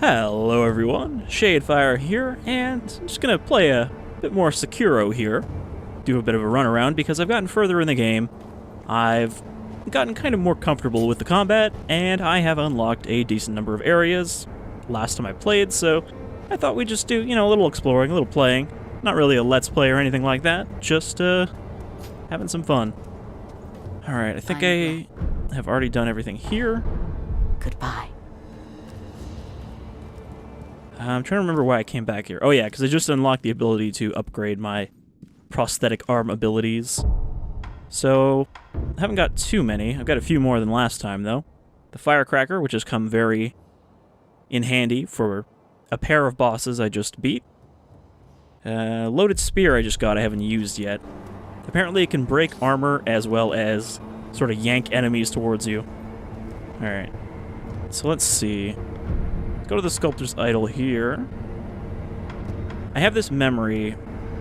Hello everyone, Shadefyre here, and I'm just gonna play a bit more Sekiro here. Do a bit of a run around because I've gotten further in the game. I've gotten kind of more comfortable with the combat, and I have unlocked a decent number of areas last time I played, so I thought we'd just do, a little exploring, a little playing. Not really a let's play or anything like that, just having some fun. Alright, I think I have already done everything here. Goodbye. I'm trying to remember why I came back here. Oh yeah, because I just unlocked the ability to upgrade my prosthetic arm abilities. So, I haven't got too many. I've got a few more than last time, though. The Firecracker, which has come very in handy for a pair of bosses I just beat. Loaded Spear I just got, I haven't used yet. Apparently it can break armor as well as sort of yank enemies towards you. Alright. So let's see. Go to the Sculptor's Idol here. I have this memory.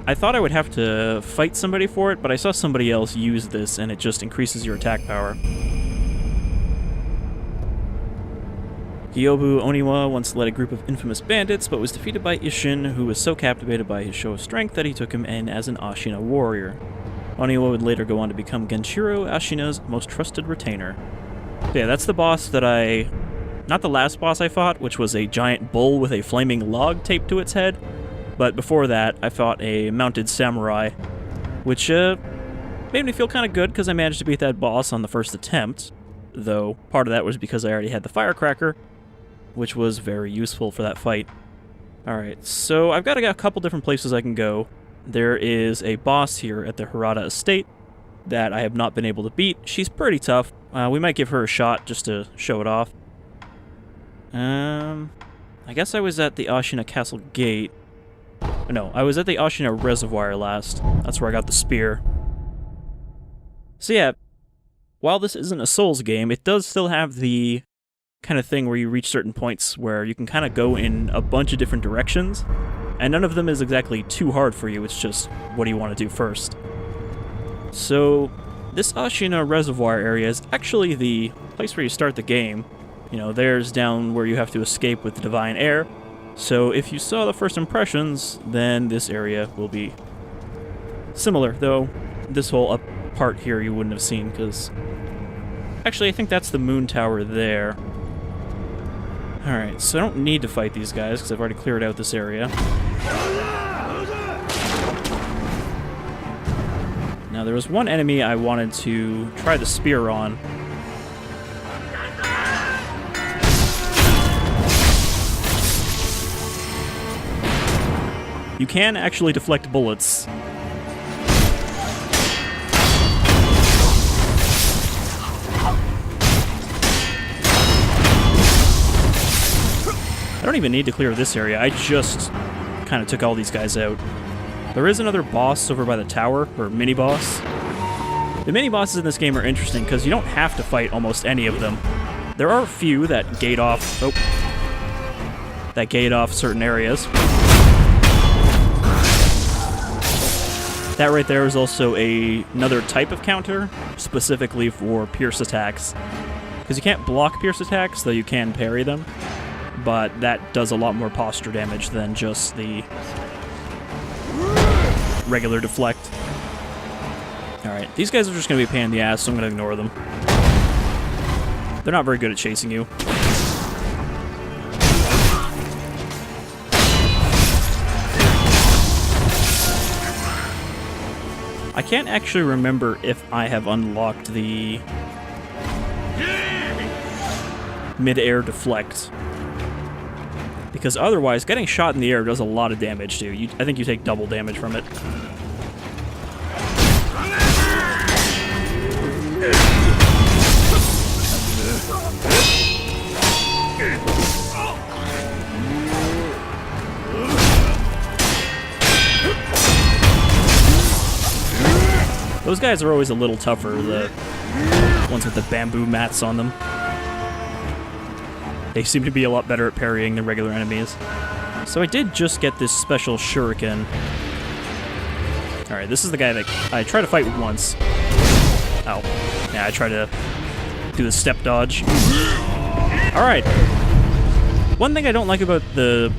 I thought I would have to fight somebody for it, but I saw somebody else use this, and it just increases your attack power. Gyobu Oniwa once led a group of infamous bandits, but was defeated by Ishin, who was so captivated by his show of strength that he took him in as an Ashina warrior. Oniwa would later go on to become Genshiro, Ashina's most trusted retainer. So yeah, that's the boss that not the last boss I fought, which was a giant bull with a flaming log taped to its head, but before that, I fought a mounted samurai, which made me feel kind of good because I managed to beat that boss on the first attempt, though part of that was because I already had the Firecracker, which was very useful for that fight. Alright, so I've got a couple different places I can go. There is a boss here at the Hirata Estate that I have not been able to beat. She's pretty tough. We might give her a shot just to show it off. I guess I was at the Ashina Castle gate. No, I was at the Ashina Reservoir last. That's where I got the spear. So yeah, while this isn't a Souls game, it does still have the kind of thing where you reach certain points where you can kind of go in a bunch of different directions, and none of them is exactly too hard for you, it's just, what do you want to do first? So, this Ashina Reservoir area is actually the place where you start the game. There's down where you have to escape with the Divine Air. So if you saw the first impressions, then this area will be similar, though this whole up part here you wouldn't have seen, because... Actually, I think that's the moon tower there. Alright, so I don't need to fight these guys, because I've already cleared out this area. Now, there was one enemy I wanted to try the spear on. You can actually deflect bullets. I don't even need to clear this area, I just kind of took all these guys out. There is another boss over by the tower, or mini-boss. The mini-bosses in this game are interesting because you don't have to fight almost any of them. There are a few that gate off certain areas. That right there is also another type of counter, specifically for pierce attacks. Because you can't block pierce attacks, though you can parry them. But that does a lot more posture damage than just the regular deflect. Alright, these guys are just going to be a pain in the ass, so I'm going to ignore them. They're not very good at chasing you. I can't actually remember if I have unlocked the mid-air deflect. Because otherwise, getting shot in the air does a lot of damage to you. I think you take double damage from it. Those guys are always a little tougher, the ones with the bamboo mats on them. They seem to be a lot better at parrying than regular enemies. So I did just get this special shuriken. Alright, this is the guy that I tried to fight once. Oh. Yeah, I tried to do the step dodge. Alright. One thing I don't like about the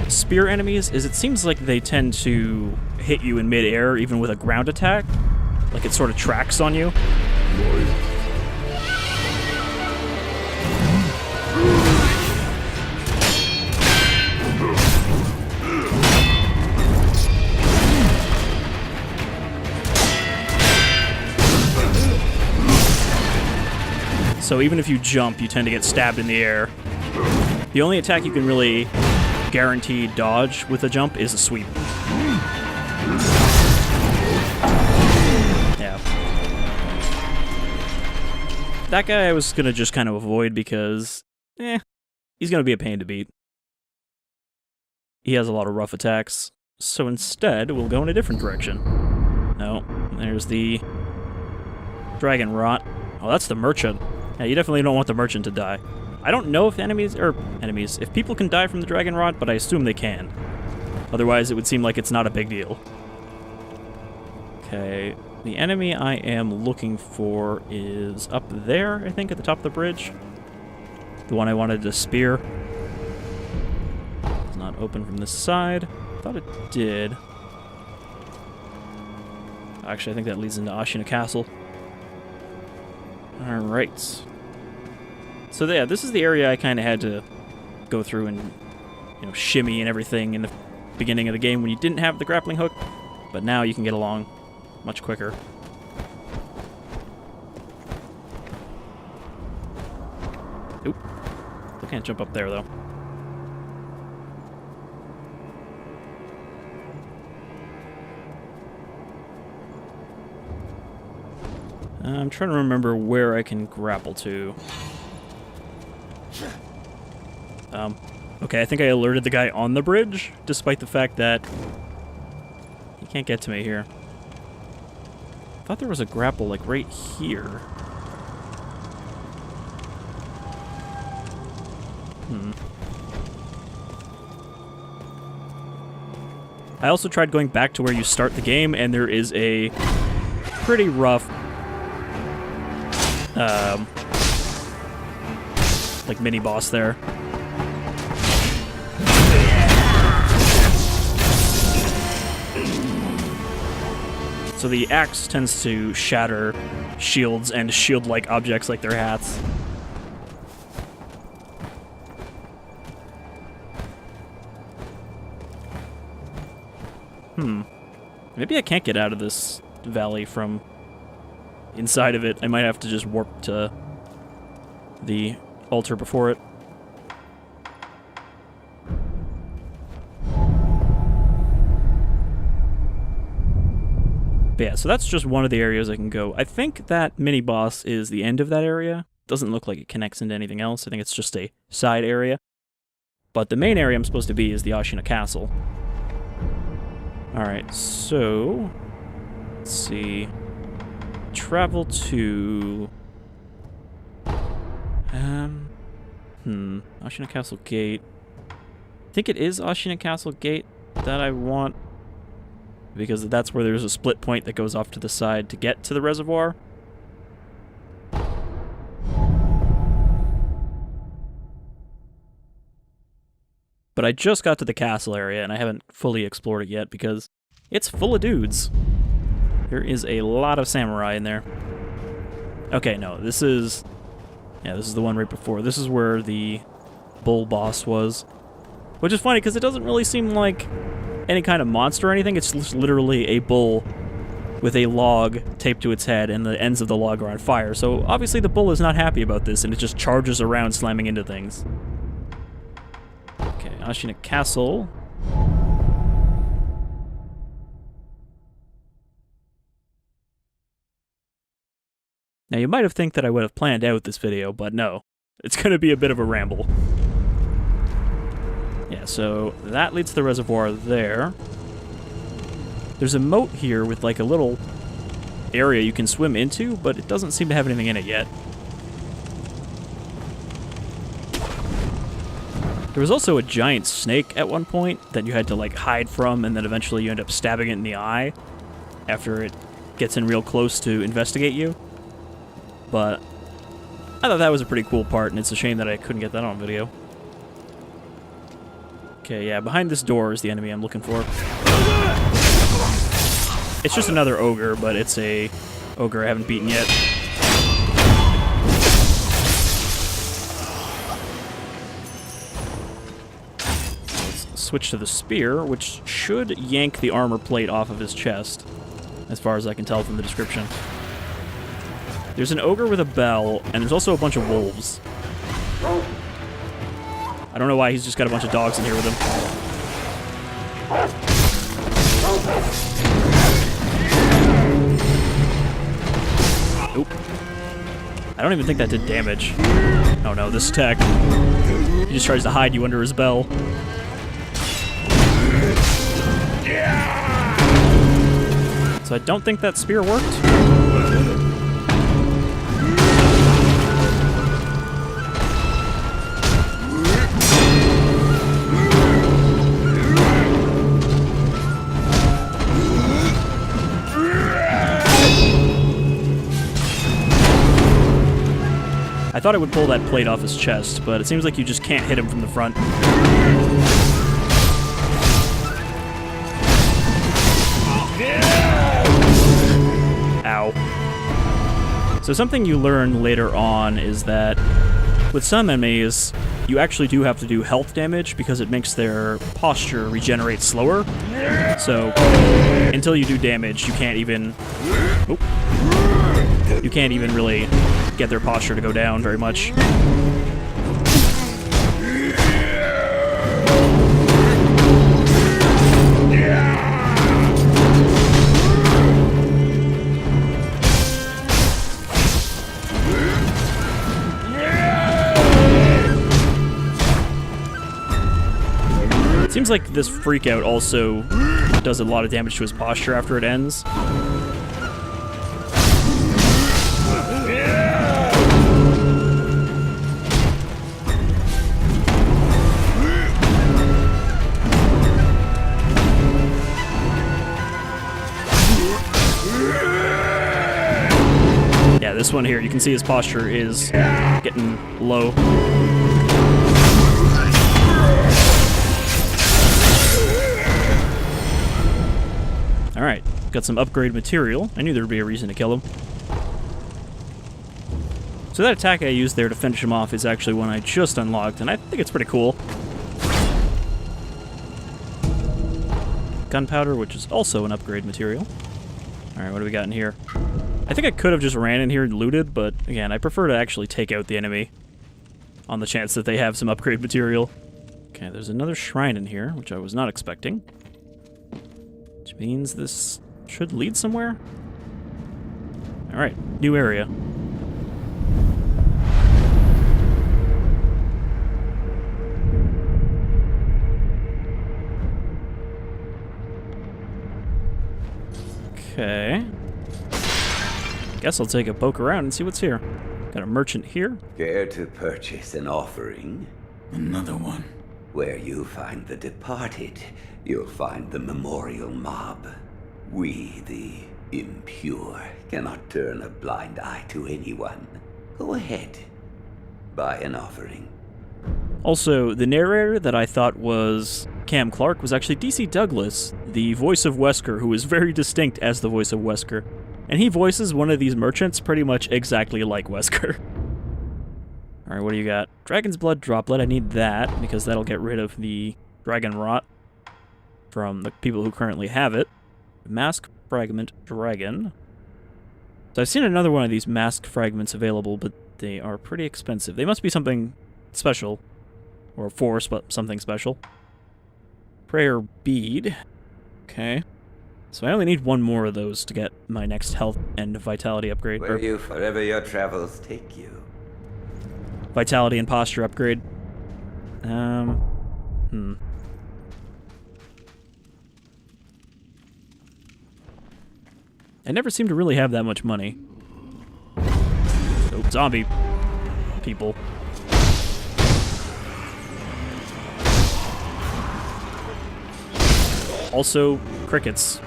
spear enemies is it seems like they tend to hit you in mid-air, even with a ground attack. Like it sort of tracks on you. So even if you jump, you tend to get stabbed in the air. The only attack you can really guarantee dodge with a jump is a sweep. Yeah. That guy I was gonna just kind of avoid because, he's gonna be a pain to beat. He has a lot of rough attacks. So instead, we'll go in a different direction. No, there's the dragon rot. Oh, that's the merchant. Yeah, you definitely don't want the merchant to die. I don't know if if people can die from the dragon rot, but I assume they can. Otherwise, it would seem like it's not a big deal. Okay, the enemy I am looking for is up there, I think, at the top of the bridge. The one I wanted to spear. It's not open from this side. I thought it did. Actually, I think that leads into Ashina Castle. Alright. So yeah, this is the area I kind of had to go through and, shimmy and everything in the beginning of the game when you didn't have the grappling hook. But now you can get along much quicker. Oop. I can't jump up there, though. I'm trying to remember where I can grapple to. Okay, I think I alerted the guy on the bridge, despite the fact that he can't get to me here. I thought there was a grapple, like, right here. I also tried going back to where you start the game, and there is a pretty rough like mini-boss there. So the axe tends to shatter shields and shield-like objects like their hats. Maybe I can't get out of this valley from inside of it. I might have to just warp to the altar before it. But yeah, so that's just one of the areas I can go. I think that mini-boss is the end of that area. Doesn't look like it connects into anything else. I think it's just a side area. But the main area I'm supposed to be is the Ashina Castle. Alright, so let's see. Travel to Ashina Castle Gate. I think it is Ashina Castle Gate that I want, because that's where there's a split point that goes off to the side to get to the reservoir. But I just got to the castle area, and I haven't fully explored it yet because it's full of dudes. There is a lot of samurai in there. Okay, no, this is... yeah, this is the one right before. This is where the bull boss was. Which is funny, because it doesn't really seem like any kind of monster or anything. It's just literally a bull with a log taped to its head, and the ends of the log are on fire. So obviously the bull is not happy about this, and it just charges around slamming into things. Okay, Ashina Castle. Now, you might have think that I would have planned out this video, but no. It's going to be a bit of a ramble. Yeah, so that leads to the reservoir there. There's a moat here with, like, a little area you can swim into, but it doesn't seem to have anything in it yet. There was also a giant snake at one point that you had to, like, hide from, and then eventually you end up stabbing it in the eye after it gets in real close to investigate you. But I thought that was a pretty cool part, and it's a shame that I couldn't get that on video. Okay, yeah, behind this door is the enemy I'm looking for. It's just another ogre, but it's a ogre I haven't beaten yet. Let's switch to the spear, which should yank the armor plate off of his chest, as far as I can tell from the description. There's an ogre with a bell, and there's also a bunch of wolves. I don't know why he's just got a bunch of dogs in here with him. Nope. I don't even think that did damage. Oh no, this attack. He just tries to hide you under his bell. So I don't think that spear worked. I thought it would pull that plate off his chest, but it seems like you just can't hit him from the front. Ow. So something you learn later on is that with some enemies, you actually do have to do health damage because it makes their posture regenerate slower. So until you do damage, you can't even... Oop. You can't even really get their posture to go down very much. It seems like this freakout also does a lot of damage to his posture after it ends. Yeah, this one here, you can see his posture is getting low. Alright, got some upgrade material. I knew there would be a reason to kill him. So that attack I used there to finish him off is actually one I just unlocked, and I think it's pretty cool. Gunpowder, which is also an upgrade material. Alright, what do we got in here? I think I could have just ran in here and looted, but again, I prefer to actually take out the enemy on the chance that they have some upgrade material. Okay, there's another shrine in here, which I was not expecting. Which means this should lead somewhere. Alright, new area. Okay. Guess I'll take a poke around and see what's here. Got a merchant here. Care to purchase an offering? Another one. Where you find the departed, you'll find the memorial mob. We, the impure, cannot turn a blind eye to anyone. Go ahead. Buy an offering. Also, the narrator that I thought was Cam Clark was actually D.C. Douglas, the voice of Wesker, who is very distinct as the voice of Wesker. And he voices one of these merchants pretty much exactly like Wesker. Alright, what do you got? Dragon's Blood Droplet, I need that, because that'll get rid of the Dragon Rot from the people who currently have it. Mask Fragment Dragon. So I've seen another one of these Mask Fragments available, but they are pretty expensive. They must be something special. Or force, but something special. Prayer Bead. Okay. So I only need one more of those to get my next health and vitality upgrade. Wherever your travels take you. Vitality and posture upgrade. I never seem to really have that much money. Oh, zombie people. Also, crickets.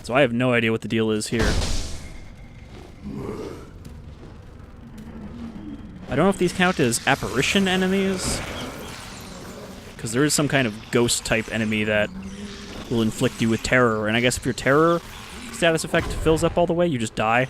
So I have no idea what the deal is here. I don't know if these count as apparition enemies, because there is some kind of ghost-type enemy that will inflict you with terror, and I guess if your terror status effect fills up all the way, you just die.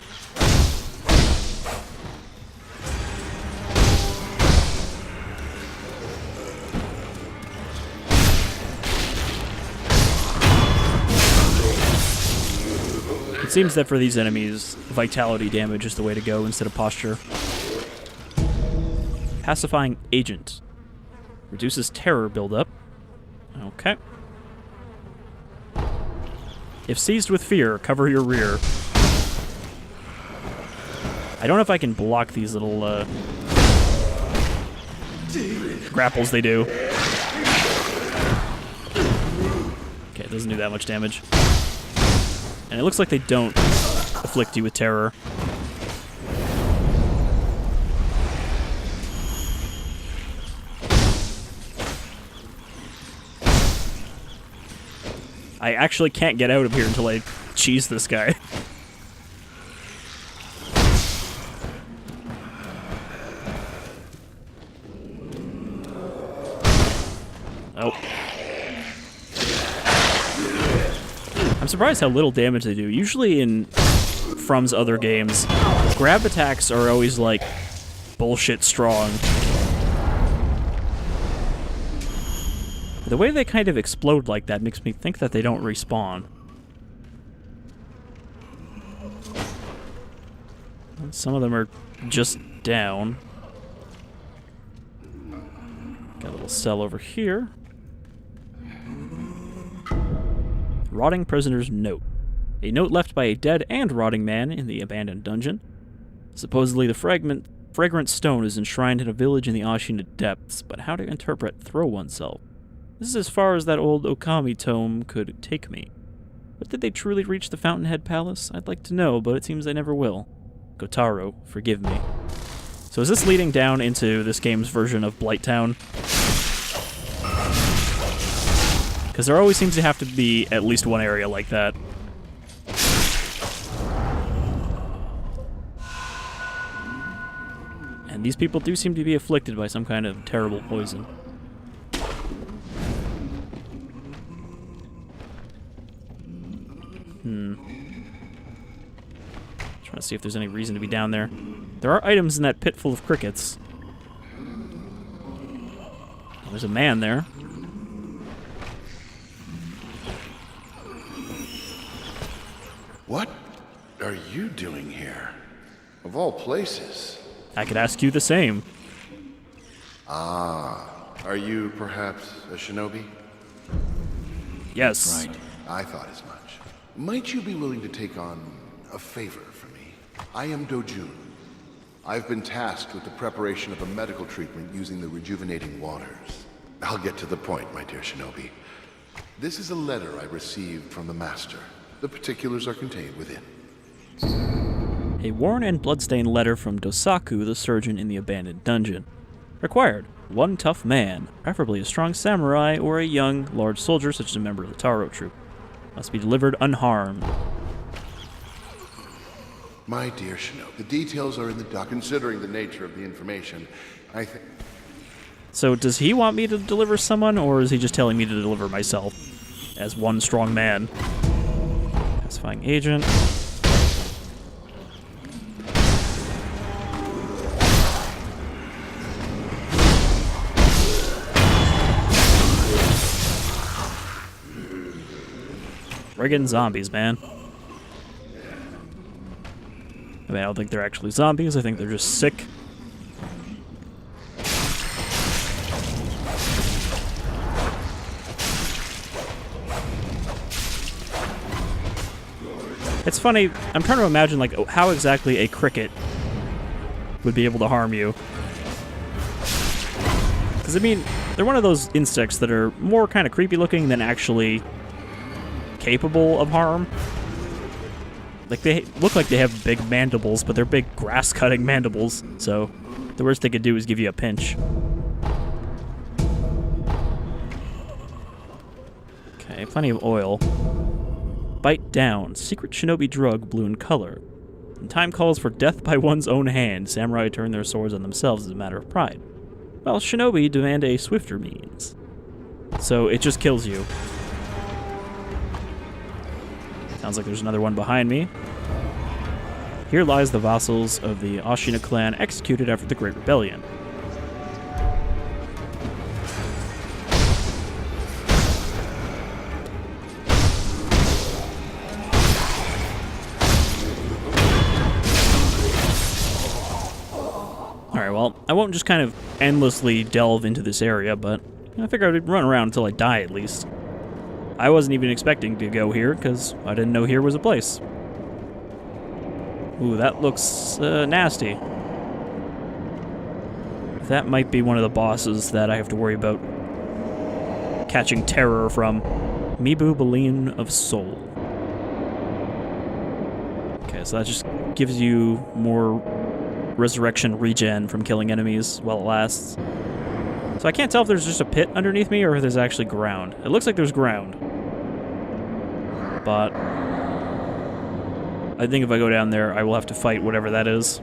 It seems that for these enemies, vitality damage is the way to go instead of posture. Pacifying Agent. Reduces terror buildup. Okay. If seized with fear, cover your rear. I don't know if I can block these little, grapples they do. Okay, it doesn't do that much damage. And it looks like they don't afflict you with terror. I actually can't get out of here until I cheese this guy. Oh. I'm surprised how little damage they do. Usually in From's other games, grab attacks are always like bullshit strong. The way they kind of explode like that makes me think that they don't respawn. Some of them are just down. Got a little cell over here. Rotting Prisoner's Note. A note left by a dead and rotting man in the abandoned dungeon. Supposedly the fragrant stone is enshrined in a village in the Ashina depths, but how to interpret throw oneself? This is as far as that old Okami tome could take me. But did they truly reach the Fountainhead Palace? I'd like to know, but it seems they never will. Gotaro, forgive me. So is this leading down into this game's version of Blighttown? Because there always seems to have to be at least one area like that. And these people do seem to be afflicted by some kind of terrible poison. Trying to see if there's any reason to be down there. There are items in that pit full of crickets. There's a man there. What are you doing here? Of all places. I could ask you the same. Ah, are you perhaps a shinobi? Yes. Right, I thought as much. Might you be willing to take on a favor for me? I am Dojun. I've been tasked with the preparation of a medical treatment using the rejuvenating waters. I'll get to the point, my dear shinobi. This is a letter I received from the master. The particulars are contained within. A worn and bloodstained letter from Dosaku, the surgeon in the abandoned dungeon. Required: one tough man, preferably a strong samurai or a young, large soldier such as a member of the Taro troop. Must be delivered unharmed. My dear shinobi, the details are in the doc. Considering the nature of the information, I think... So does he want me to deliver someone, or is he just telling me to deliver myself as one strong man? Pacifying Agent. Friggin' zombies, man. I mean, I don't think they're actually zombies. I think they're just sick. It's funny, I'm trying to imagine, like, how exactly a cricket would be able to harm you. Because, I mean, they're one of those insects that are more kind of creepy looking than actually capable of harm. Like, they look like they have big mandibles, but they're big grass-cutting mandibles, so the worst they could do is give you a pinch. Plenty of oil. Bite down. Secret shinobi drug blue in color. When time calls for death by one's own hand, samurai turn their swords on themselves as a matter of pride, while shinobi demand a swifter means. So it just kills you. Sounds like there's another one behind me. Here lies the vassals of the Ashina clan executed after the Great Rebellion. Alright, well, I won't just kind of endlessly delve into this area, but I figured I'd run around until I die at least. I wasn't even expecting to go here, because I didn't know here was a place. Ooh, that looks nasty. That might be one of the bosses that I have to worry about catching terror from. Mibu Baleen of Soul. Okay, so that just gives you more resurrection regen from killing enemies while it lasts. So I can't tell if there's just a pit underneath me or if there's actually ground. It looks like there's ground. But I think if I go down there, I will have to fight whatever that is.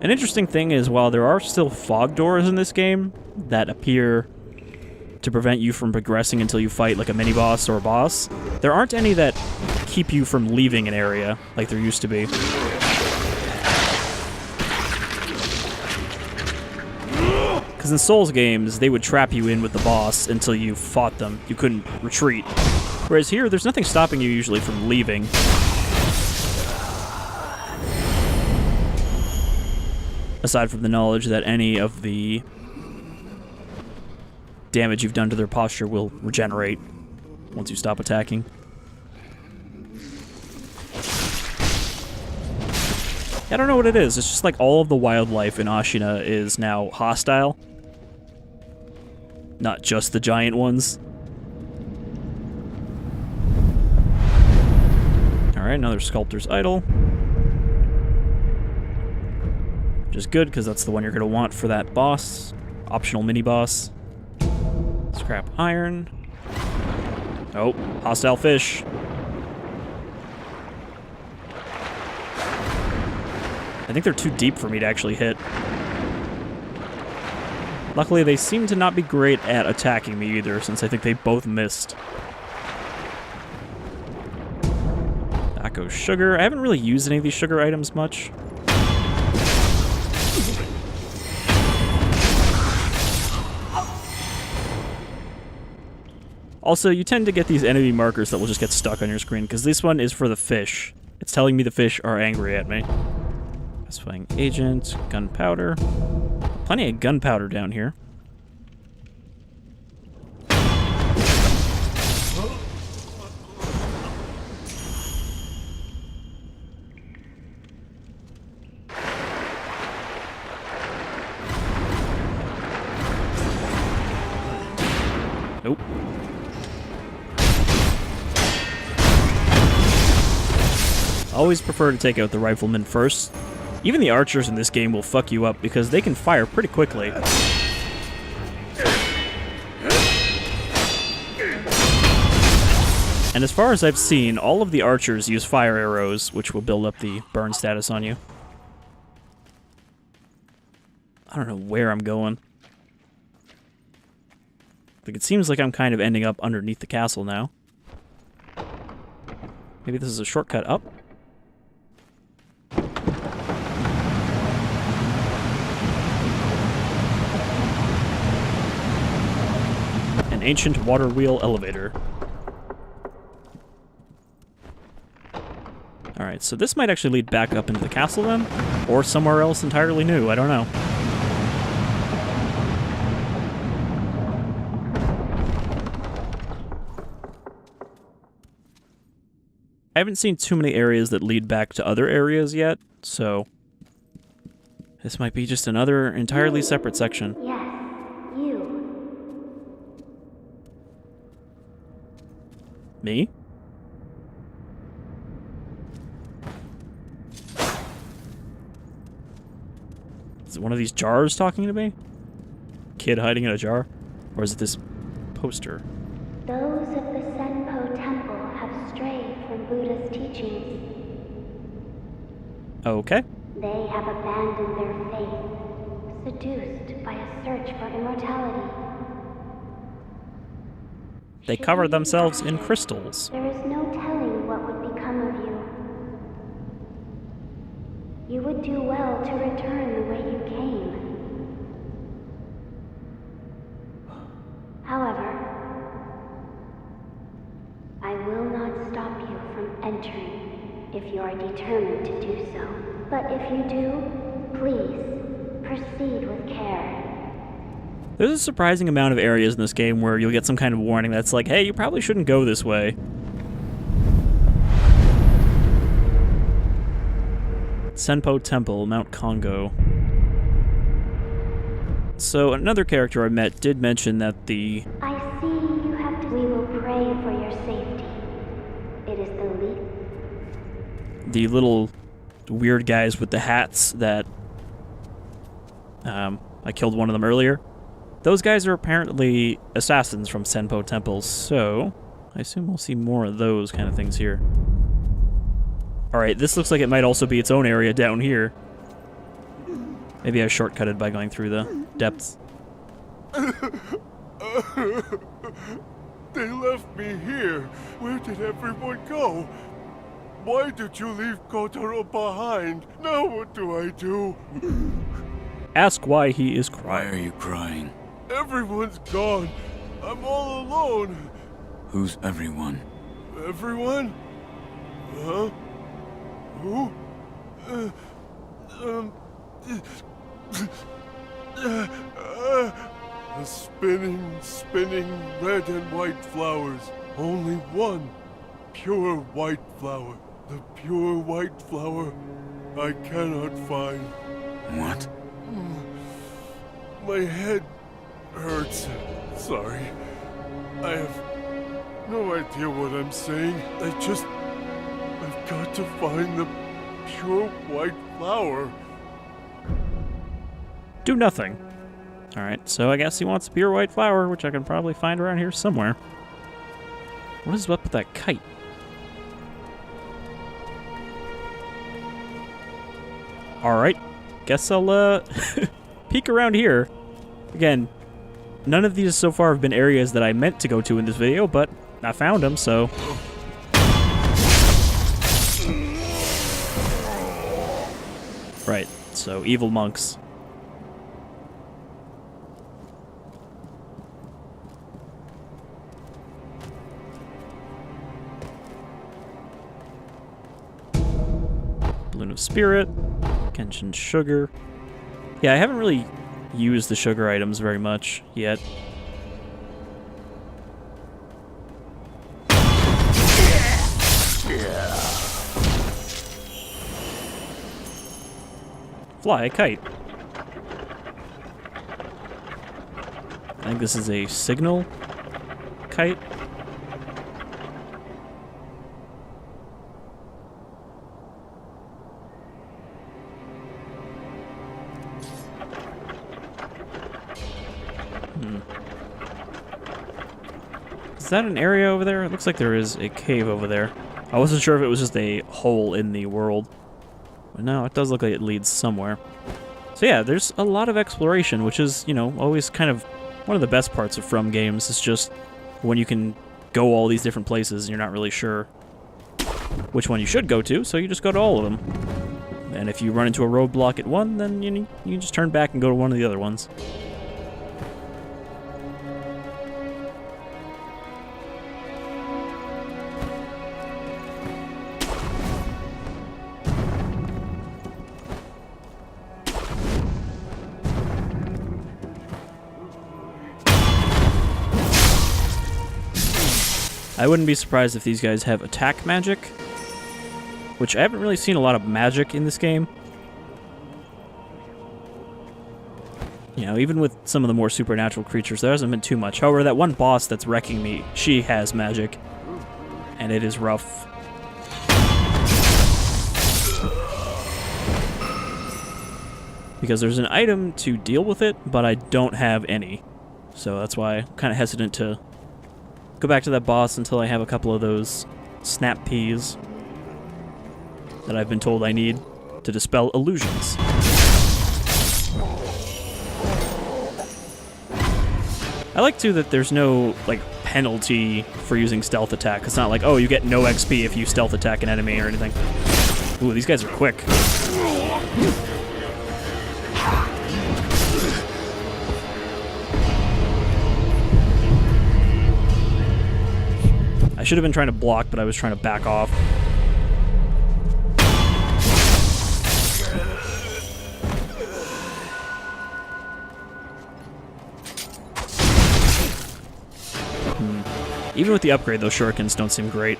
An interesting thing is, while there are still fog doors in this game that appear to prevent you from progressing until you fight like a mini-boss or a boss, there aren't any that keep you from leaving an area like there used to be. Because in Souls games, they would trap you in with the boss until you fought them. You couldn't retreat. Whereas here, there's nothing stopping you usually from leaving. Aside from the knowledge that any of the damage you've done to their posture will regenerate once you stop attacking. I don't know what it is. It's just like all of the wildlife in Ashina is now hostile. Not just the giant ones. Alright, another Sculptor's Idol. Which is good, because that's the one you're going to want for that boss. Optional mini-boss. Scrap iron. Oh, hostile fish. I think they're too deep for me to actually hit. Luckily, they seem to not be great at attacking me either, since I think they both missed. That goes sugar. I haven't really used any of these sugar items much. Also, you tend to get these enemy markers that will just get stuck on your screen, because this one is for the fish. It's telling me the fish are angry at me. Specifying agent, gunpowder. Plenty of gunpowder down here. Nope. Always prefer to take out the riflemen first. Even the archers in this game will fuck you up because they can fire pretty quickly. And as far as I've seen, all of the archers use fire arrows, which will build up the burn status on you. I don't know where I'm going. Like, it seems like I'm kind of ending up underneath the castle now. Maybe this is a shortcut up? An ancient water wheel elevator. Alright, so this might actually lead back up into the castle then? Or somewhere else entirely new, I don't know. I haven't seen too many areas that lead back to other areas yet, so this might be just another entirely separate section. Yes, you. Me? Is it one of these jars talking to me? Kid hiding in a jar? Or is it this poster? Those of the Senpou temple have Buddha's teachings. Okay. They have abandoned their faith, seduced by a search for immortality. They cover themselves in crystals. There is no telling what would become of you. You would do well to return the way you came. However, I will not stop you from entering if you are determined to do so. But if you do, please proceed with care. There's a surprising amount of areas in this game where you'll get some kind of warning that's like, hey, you probably shouldn't go this way. Senpou Temple, Mount Kongo. So another character I met did mention that the... I see you have to... We will pray for your safety. It is the least... the little weird guys with the hats that... I killed one of them earlier. Those guys are apparently assassins from Senpou Temple, so I assume we'll see more of those kind of things here. Alright, this looks like it might also be its own area down here. Maybe I shortcutted by going through the depths. They left me here. Where did everyone go? Why did you leave Kotaro behind? Now what do I do? Ask why he is crying. Why are you crying? Everyone's gone. I'm all alone. Who's everyone? Everyone? Huh? Who? The spinning red and white flowers. Only one pure white flower. The pure white flower I cannot find. What? My head hurts. Sorry. I have no idea what I'm saying. I've got to find the pure white flower. Do nothing. Alright, so I guess he wants a pure white flower, which I can probably find around here somewhere. What is up with that kite? Alright, guess I'll, peek around here. Again, none of these so far have been areas that I meant to go to in this video, but I found them, so... Right, so evil monks. Balloon of Spirit, Kenshin Sugar. Yeah, I haven't really used the sugar items very much yet. Fly a kite. I think this is a signal kite. Is that an area over there? It looks like there is a cave over there. I wasn't sure if it was just a hole in the world. But no, it does look like it leads somewhere. So yeah, there's a lot of exploration, which is, you know, always kind of one of the best parts of From games. It's just when you can go all these different places and you're not really sure which one you should go to, so you just go to all of them. And if you run into a roadblock at one, then you can just turn back and go to one of the other ones. I wouldn't be surprised if these guys have attack magic, which I haven't really seen a lot of magic in this game. You know, even with some of the more supernatural creatures, there hasn't been too much. However, that one boss that's wrecking me, she has magic, and it is rough. Because there's an item to deal with it, but I don't have any. So that's why I'm kind of hesitant to go back to that boss until I have a couple of those snap peas. that I've been told I need to dispel illusions. I like, too, that there's no, like, penalty for using stealth attack. It's not like, oh, you get no XP if you stealth attack an enemy or anything. Ooh, these guys are quick. I should have been trying to block, but I was trying to back off. Even with the upgrade, those shurikens don't seem great.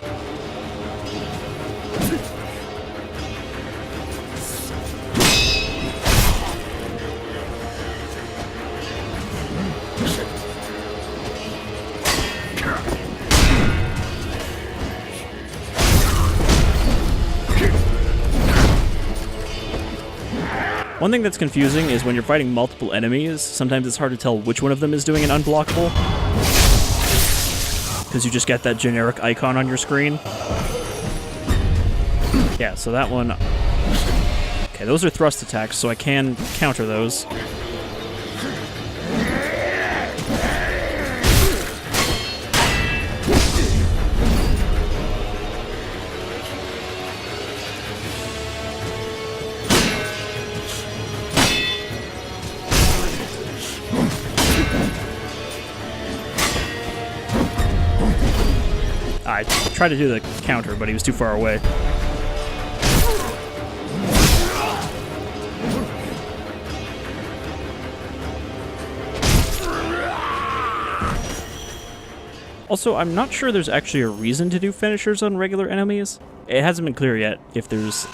One thing that's confusing is when you're fighting multiple enemies, sometimes it's hard to tell which one of them is doing an unblockable, because you just get that generic icon on your screen. Yeah, so that one... Okay, those are thrust attacks, so I can counter those. I tried to do the counter, but he was too far away. Also, I'm not sure there's actually a reason to do finishers on regular enemies. It hasn't been clear yet if there's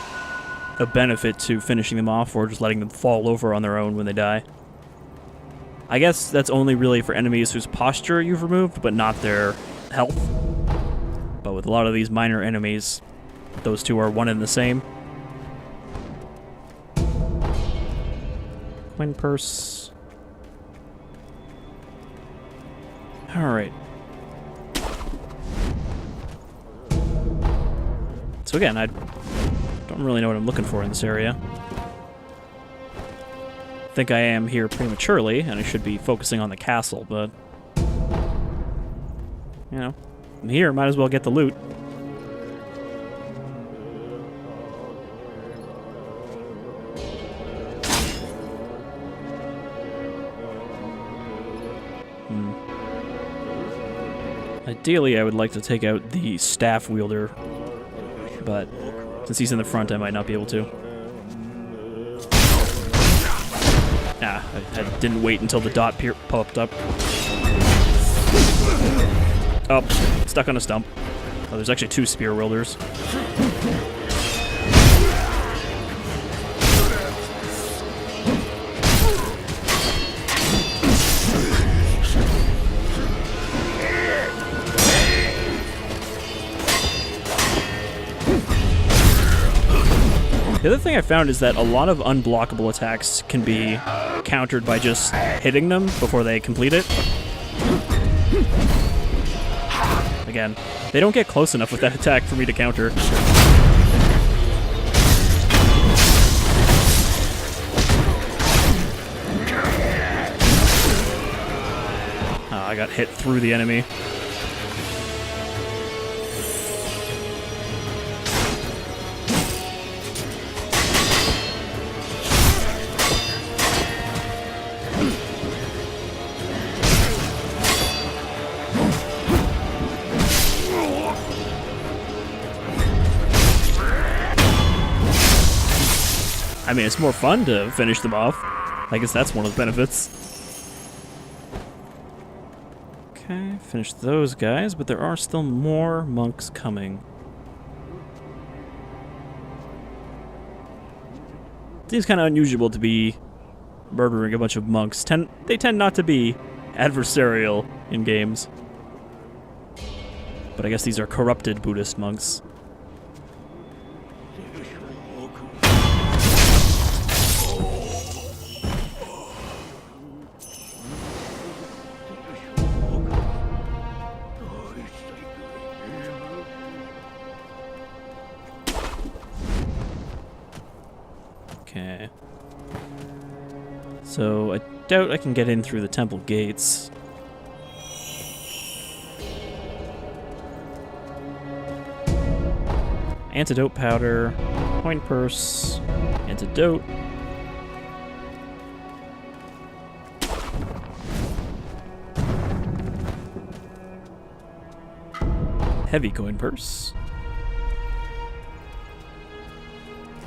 a benefit to finishing them off or just letting them fall over on their own when they die. I guess that's only really for enemies whose posture you've removed, but not their health. But with a lot of these minor enemies, those two are one and the same. Coin purse. Alright. So again, I don't really know what I'm looking for in this area. I think I am here prematurely, and I should be focusing on the castle, but... You know, I'm here, might as well get the loot. Ideally, I would like to take out the staff wielder, but since he's in the front, I might not be able to. Ah, I didn't wait until the dot popped up. Oh, stuck on a stump. Oh, there's actually two spear wielders. The other thing I found is that a lot of unblockable attacks can be countered by just hitting them before they complete it. Again, they don't get close enough with that attack for me to counter. Oh, I got hit through the enemy. I mean, it's more fun to finish them off. I guess that's one of the benefits. Okay, finished those guys, but there are still more monks coming. Seems kind of unusual to be murdering a bunch of monks. They tend not to be adversarial in games. But I guess these are corrupted Buddhist monks. Okay. So I doubt I can get in through the temple gates. Antidote powder, coin purse, antidote. Heavy coin purse.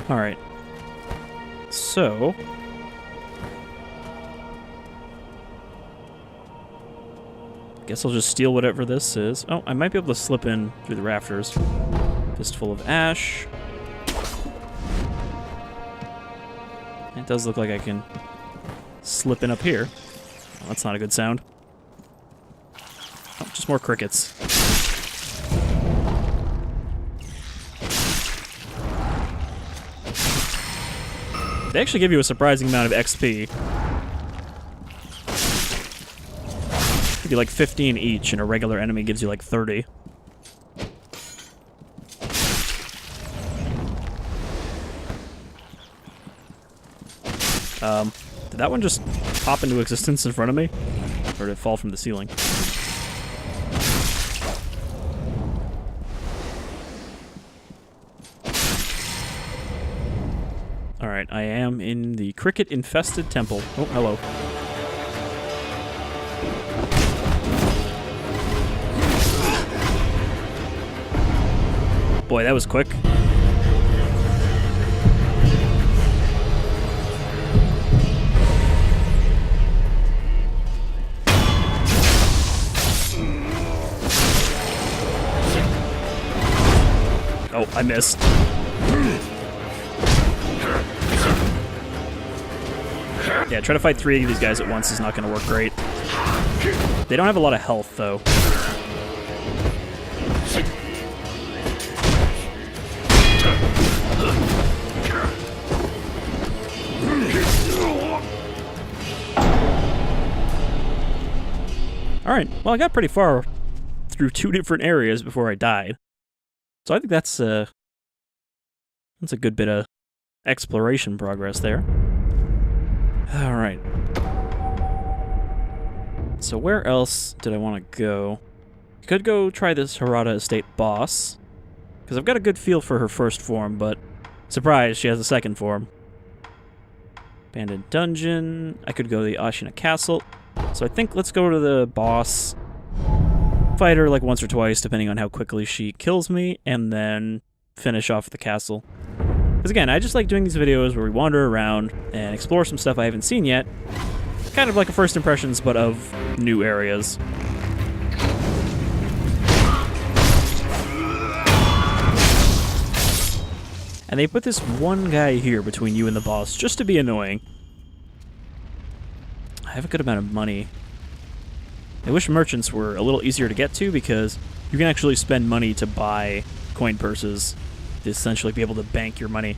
Alright. So... guess I'll just steal whatever this is. Oh, I might be able to slip in through the rafters. Fistful of ash. It does look like I can slip in up here. Oh, that's not a good sound. Oh, just more crickets. They actually give you a surprising amount of XP. Give you like 15 each, and a regular enemy gives you like 30. Did that one just pop into existence in front of me? Or did it fall from the ceiling? Alright, I am in the cricket-infested temple. Oh, hello. Boy, that was quick. Oh, I missed. Yeah, try to fight 3 of these guys at once is not going to work great. They don't have a lot of health, though. Alright, well I got pretty far through 2 different areas before I died. So I think that's a good bit of exploration progress there. Alright. So where else did I want to go? I could go try this Hirata Estate boss, because I've got a good feel for her first form, but surprise, she has a second form. Abandoned dungeon. I could go to the Ashina Castle. So I think let's go to the boss, fight her like once or twice, depending on how quickly she kills me, and then finish off the castle. Because again, I just like doing these videos where we wander around and explore some stuff I haven't seen yet. Kind of like a first impressions, but of new areas. And they put this one guy here between you and the boss just to be annoying. I have a good amount of money. I wish merchants were a little easier to get to, because you can actually spend money to buy coin purses to essentially be able to bank your money.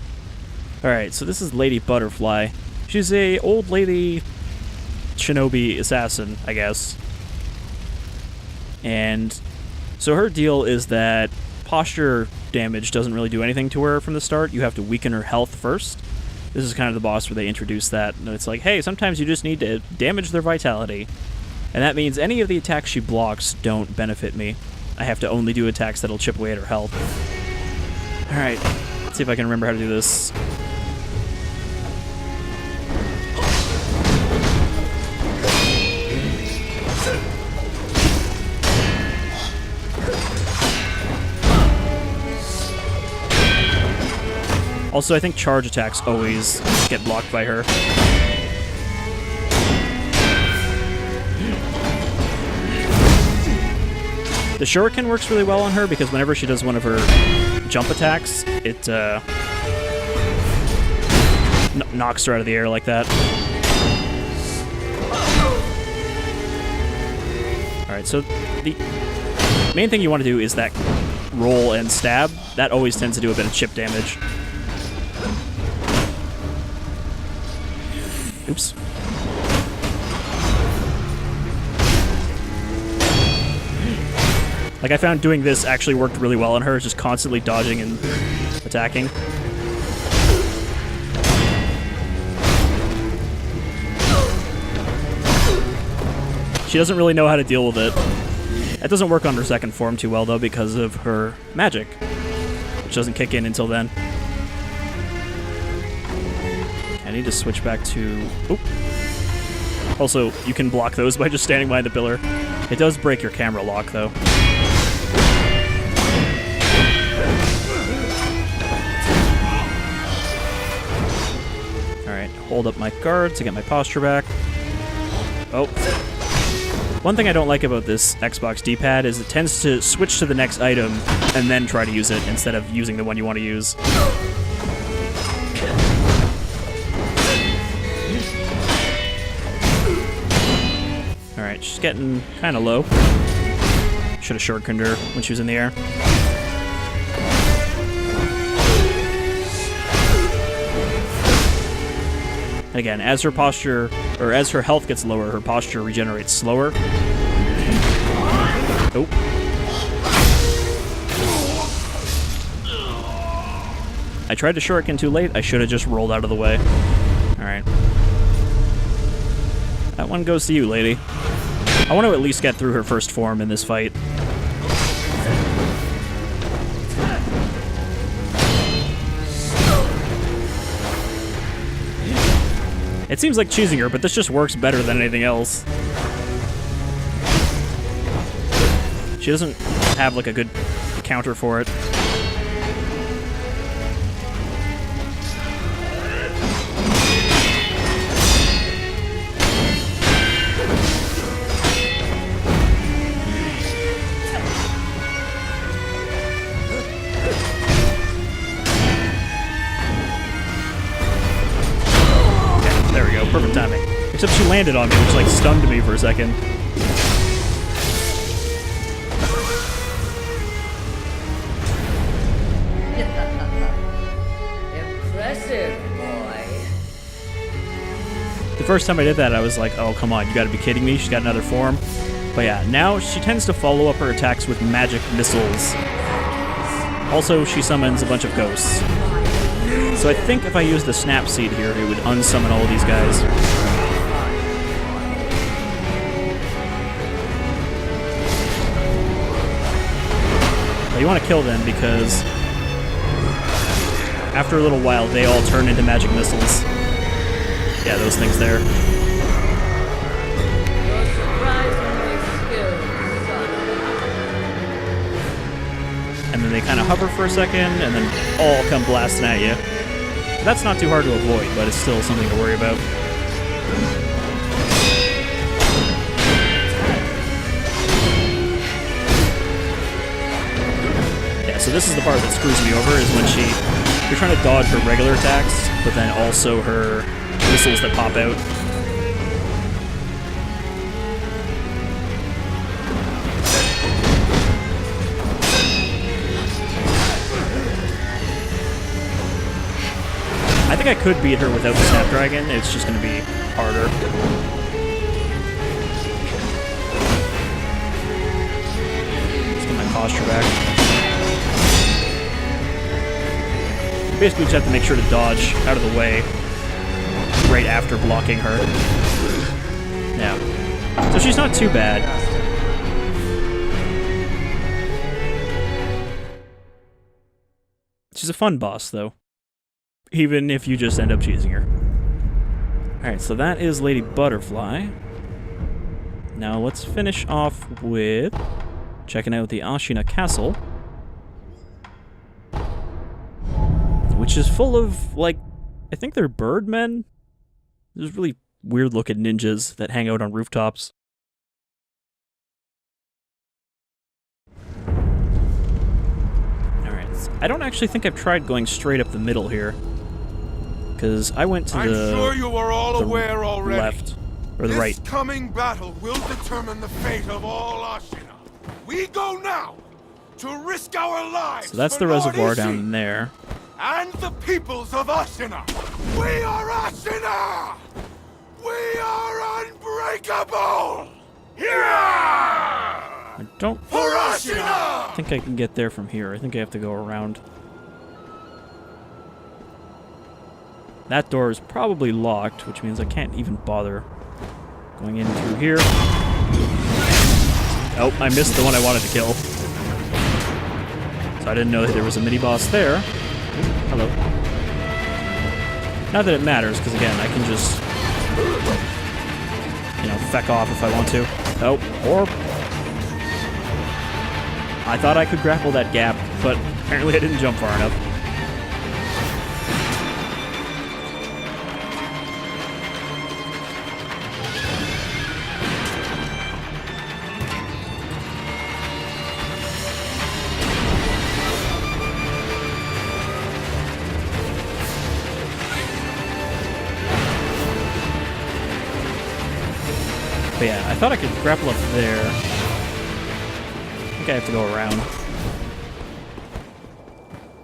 Alright, so this is Lady Butterfly. She's a old lady shinobi assassin, I guess. And so her deal is that posture damage doesn't really do anything to her from the start. You have to weaken her health first. This is kind of the boss where they introduce that. And it's like, hey, sometimes you just need to damage their vitality. And that means any of the attacks she blocks don't benefit me. I have to only do attacks that'll chip away at her health. Alright, let's see if I can remember how to do this. Also, I think charge attacks always get blocked by her. The shuriken works really well on her, because whenever she does one of her jump attacks, it knocks her out of the air like that. Alright, so the main thing you want to do is that roll and stab. That always tends to do a bit of chip damage. Oops. Like, I found doing this actually worked really well on her, just constantly dodging and attacking. She doesn't really know how to deal with it. That doesn't work on her second form too well, though, because of her magic, which doesn't kick in until then. I need to switch back to... Oop. Also, you can block those by just standing behind the pillar. It does break your camera lock, though. Alright, hold up my guard to get my posture back. Oh. One thing I don't like about this Xbox D-pad is it tends to switch to the next item and then try to use it instead of using the one you want to use. Alright, she's getting kind of low. Should have short-gunned her when she was in the air. Again, as her posture, or as her health gets lower, her posture regenerates slower. Oh. I tried to shuriken too late. I should have just rolled out of the way. Alright. That one goes to you, lady. I want to at least get through her first form in this fight. It seems like cheesing her, but this just works better than anything else. She doesn't have, like, a good counter for it. Perfect timing. Except she landed on me, which like stunned me for a second. Impressive, boy. The first time I did that, I was like, oh, come on, you gotta be kidding me. She's got another form. But yeah, now she tends to follow up her attacks with magic missiles. Also, she summons a bunch of ghosts. So I think if I use the snap seed here, it would unsummon all of these guys. But you want to kill them because after a little while, they all turn into magic missiles. Yeah, those things there. And then they kind of hover for a second, and then all come blasting at you. That's not too hard to avoid, but it's still something to worry about. Yeah, so this is the part that screws me over, is when you're trying to dodge her regular attacks, but then also her missiles that pop out. I think I could beat her without the Snapdragon, it's just going to be harder. Let's get my posture back. You basically just have to make sure to dodge out of the way right after blocking her. Yeah. So she's not too bad. She's a fun boss, though. Even if you just end up cheesing her. Alright, so that is Lady Butterfly. Now let's finish off with checking out the Ashina Castle. Which is full of, like, I think they're birdmen? There's really weird-looking ninjas that hang out on rooftops. Alright, I don't actually think I've tried going straight up the middle here. Because I went to I'm sure you are all aware already. Left, or the right. This coming battle will determine the fate of all Ashina. We go now to risk our lives. So that's the reservoir down there. And the peoples of Ashina. We are Ashina! We are unbreakable! Yeah! I don't For Ashina! think I can get there from here. I think I have to go around. That door is probably locked, which means I can't even bother going in through here. Oh, I missed the one I wanted to kill. So I didn't know that there was a mini-boss there. Ooh, hello. Not that it matters, because again, I can just, you know, feck off if I want to. Oh, or... I thought I could grapple that gap, but apparently I didn't jump far enough. But yeah, I thought I could grapple up there. I think I have to go around.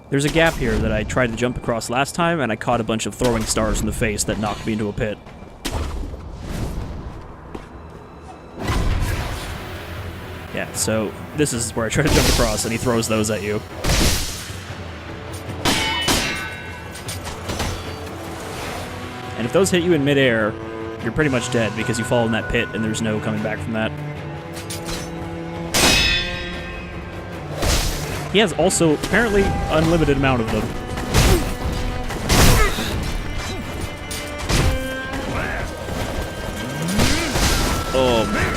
There's a gap here that I tried to jump across last time, and I caught a bunch of throwing stars in the face that knocked me into a pit. Yeah, so this is where I try to jump across, and he throws those at you. And if those hit you in midair, you're pretty much dead because you fall in that pit and there's no coming back from that. He has also apparently unlimited amount of them. Oh man.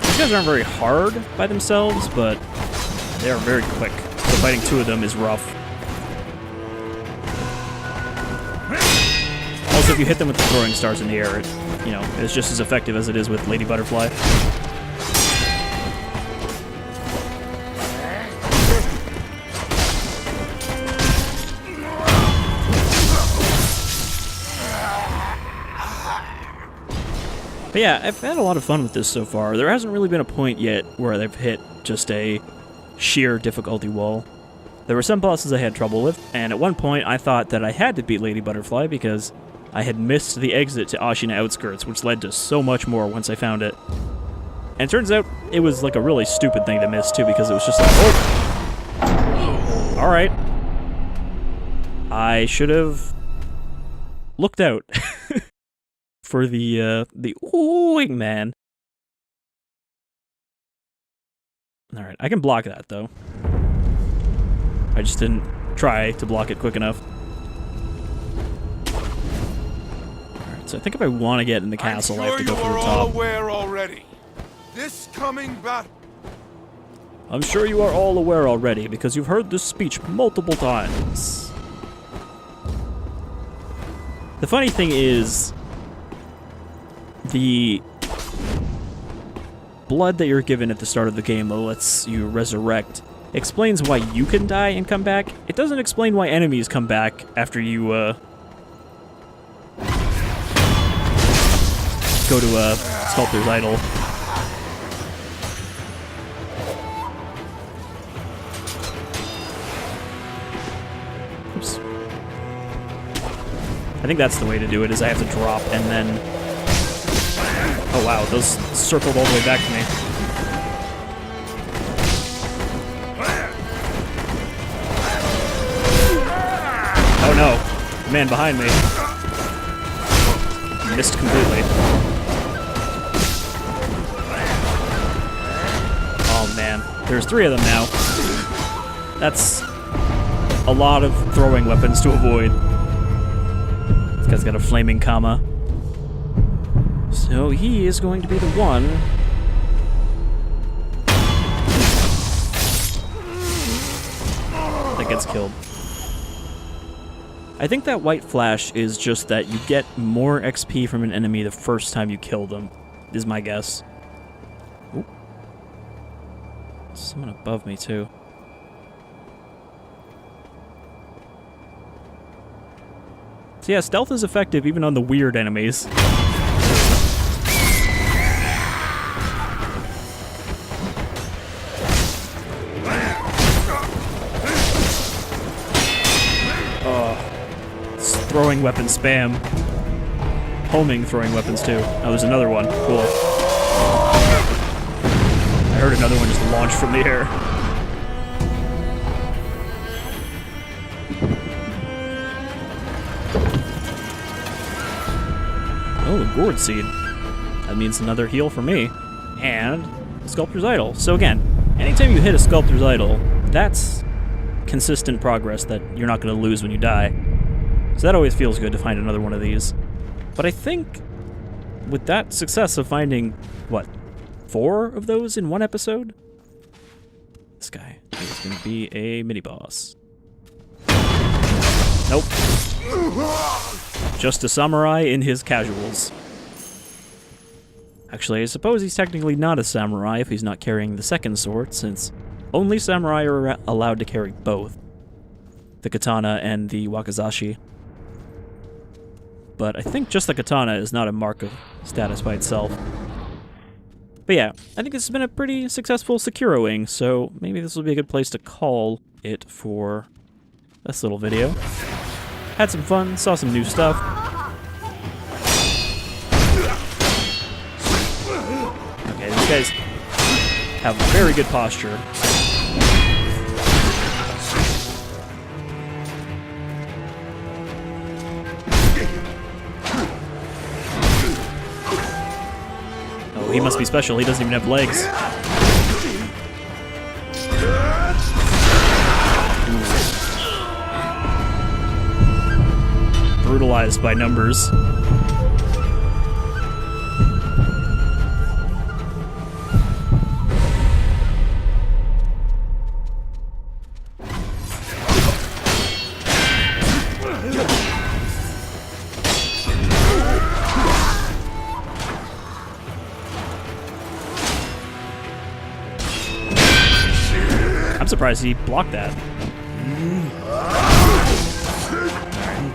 These guys aren't very hard by themselves, but they are very quick. So fighting two of them is rough. Also, if you hit them with the throwing stars in the air, it, you know, it's just as effective as it is with Lady Butterfly. But yeah, I've had a lot of fun with this so far. There hasn't really been a point yet where they've hit just a sheer difficulty wall. There were some bosses I had trouble with, and at one point I thought that I had to beat Lady Butterfly because I had missed the exit to Ashina Outskirts, which led to so much more once I found it. And it turns out it was like a really stupid thing to miss too, because it was just like, oh! Alright. I should have looked out. For the wingman. Alright, I can block that, though. I just didn't try to block it quick enough. Alright, so I think if I want to get in the castle, I have to go from the top. I'm sure you are all aware already. This coming battle... I'm sure you are all aware already, because you've heard this speech multiple times. The funny thing is... the blood that you're given at the start of the game that lets you resurrect explains why you can die and come back. It doesn't explain why enemies come back after you go to Sculptor's Idol. Oops. I think that's the way to do it, is I have to drop and then... Oh wow, those circled all the way back to me. Oh no, man behind me. Missed completely. Oh man, there's 3 of them now. That's a lot of throwing weapons to avoid. This guy's got a flaming Kama. So he is going to be the one that gets killed. I think that white flash is just that you get more XP from an enemy the first time you kill them, is my guess. Ooh. Someone above me, too. So yeah, stealth is effective even on the weird enemies. Throwing weapon spam. homing throwing weapons too. Oh, there's another one. Cool. I heard another one just launch from the air. Oh, a gourd seed. That means another heal for me. And a sculptor's idol. So again, anytime you hit a sculptor's idol, that's consistent progress that you're not going to lose when you die. So that always feels good to find another one of these. But I think with that success of finding, what, 4 of those in one episode? This guy is going to be a mini-boss. Nope. Just a samurai in his casuals. Actually, I suppose he's technically not a samurai if he's not carrying the second sword, since only samurai are allowed to carry both. The katana and the wakizashi. But I think just the katana is not a mark of status by itself. But yeah, I think this has been a pretty successful Sekiroing, so maybe this will be a good place to call it for this little video. Had some fun, saw some new stuff. Okay, these guys have very good posture. Oh, he must be special. He doesn't even have legs. Brutalized by numbers. I'm surprised he blocked that.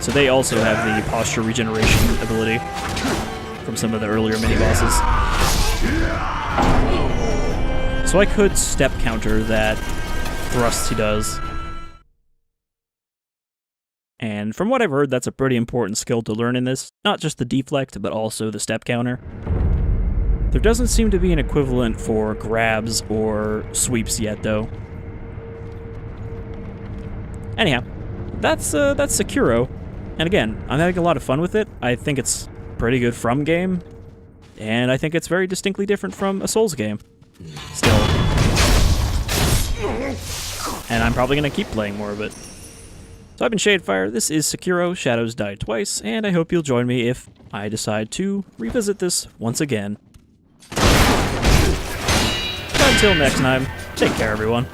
So they also have the posture regeneration ability from some of the earlier mini-bosses. So I could step counter that thrust he does. And from what I've heard, that's a pretty important skill to learn in this. Not just the deflect, but also the step counter. There doesn't seem to be an equivalent for grabs or sweeps yet, though. Anyhow, that's Sekiro. And again, I'm having a lot of fun with it. I think it's pretty good from game. And I think it's very distinctly different from a Souls game. Still. And I'm probably going to keep playing more of it. So I've been Shadefyre, this is Sekiro, Shadows Die Twice, and I hope you'll join me if I decide to revisit this once again. Until next time, take care everyone.